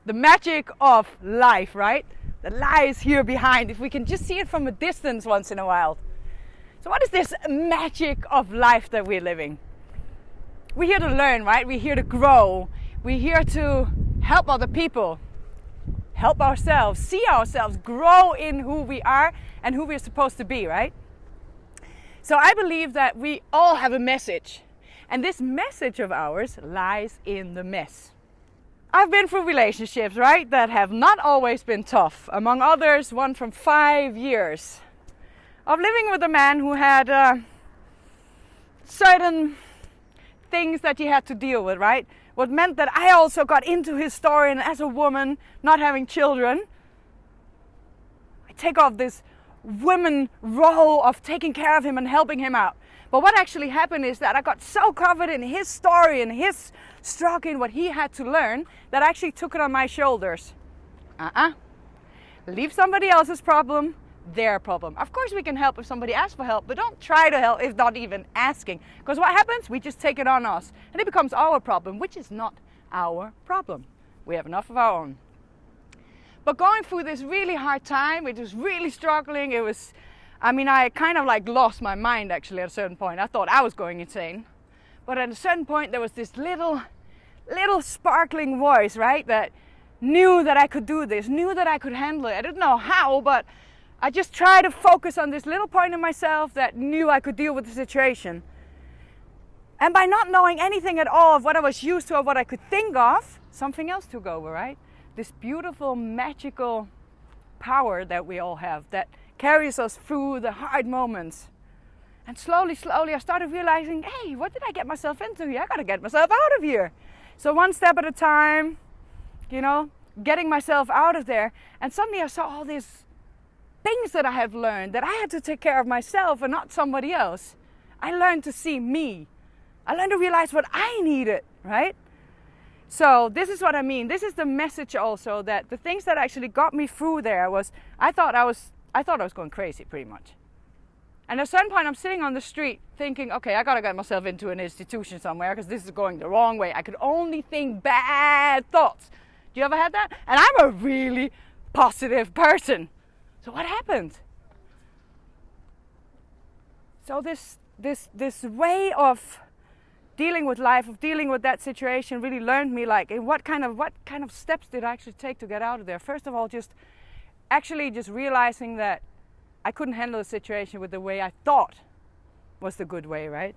the magic of life, right? That lies here behind, if we can just see it from a distance once in a while. So what is this magic of life that we're living? We're here to learn, right? We're here to grow. We're here to help other people, help ourselves, see ourselves, grow in who we are and who we're supposed to be, right? So I believe that we all have a message. And this message of ours lies in the mess. I've been through relationships, right, that have not always been tough. Among others, one from 5 years of living with a man who had certain things that he had to deal with, right? What meant that I also got into his story, and as a woman, not having children, I take off this woman role of taking care of him and helping him out. But what actually happened is that I got so covered in his story and his struggle and what he had to learn that I actually took it on my shoulders. Leave somebody else's problem, their problem. Of course we can help if somebody asks for help, but don't try to help if not even asking. Because what happens? We just take it on us and it becomes our problem, which is not our problem. We have enough of our own. But going through this really hard time, it was really struggling. I kind of like lost my mind actually at a certain point. I thought I was going insane. But at a certain point there was this little sparkling voice, right? That knew that I could do this, knew that I could handle it. I didn't know how, but I just tried to focus on this little point in myself that knew I could deal with the situation. And by not knowing anything at all of what I was used to or what I could think of, something else took over, right? This beautiful, magical power that we all have that carries us through the hard moments. And slowly, I started realizing, hey, what did I get myself into here? I gotta get myself out of here. So one step at a time, getting myself out of there. And suddenly I saw all these things that I have learned, that I had to take care of myself and not somebody else. I learned to see me. I learned to realize what I needed, right? So this is what I mean. This is the message also, that the things that actually got me through there was, I thought I was going crazy pretty much. And at a certain point I'm sitting on the street thinking, okay, I gotta get myself into an institution somewhere because this is going the wrong way. I could only think bad thoughts. Do you ever have that? And I'm a really positive person. So what happened? So this way of dealing with life, of dealing with that situation, really learned me like, what kind of steps did I actually take to get out of there? First of all, just realizing that I couldn't handle the situation with the way I thought was the good way, right?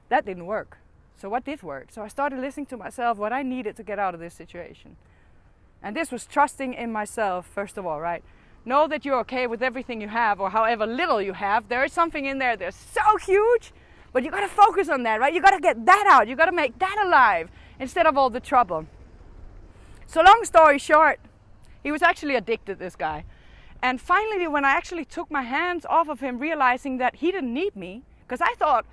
That didn't work. So what did work? So I started listening to myself, what I needed to get out of this situation. And this was trusting in myself, first of all, right? Know that you're okay with everything you have, or however little you have. There is something in there that's so huge, but you gotta focus on that, right? You gotta get that out. You gotta make that alive instead of all the trouble. So long story short, he was actually addicted, this guy. And finally, when I actually took my hands off of him, realizing that he didn't need me, because I thought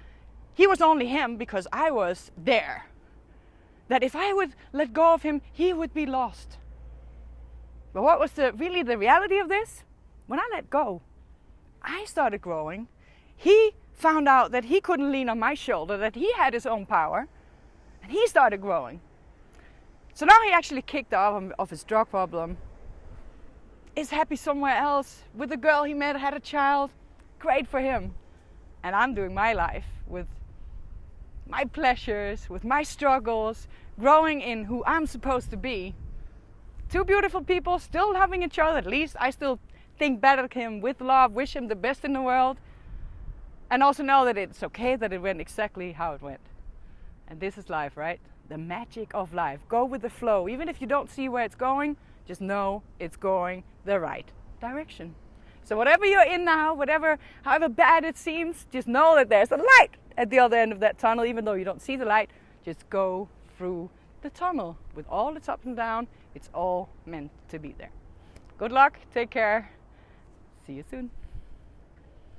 he was only him because I was there. That if I would let go of him, he would be lost. But what was really the reality of this? When I let go, I started growing. He found out that he couldn't lean on my shoulder, that he had his own power, and he started growing. So now he actually kicked off of his drug problem, is happy somewhere else with a girl he met, had a child. Great for him. And I'm doing my life with my pleasures, with my struggles, growing in who I'm supposed to be. Two beautiful people still loving each other. At least I still think better of him with love, wish him the best in the world. And also know that it's okay that it went exactly how it went. And this is life, right? The magic of life. Go with the flow. Even if you don't see where it's going, just know it's going the right direction. So whatever you're in now, however bad it seems, just know that there's a light at the other end of that tunnel. Even though you don't see the light, just go through the tunnel with all its ups and downs. It's all meant to be there. Good luck. Take care. See you soon.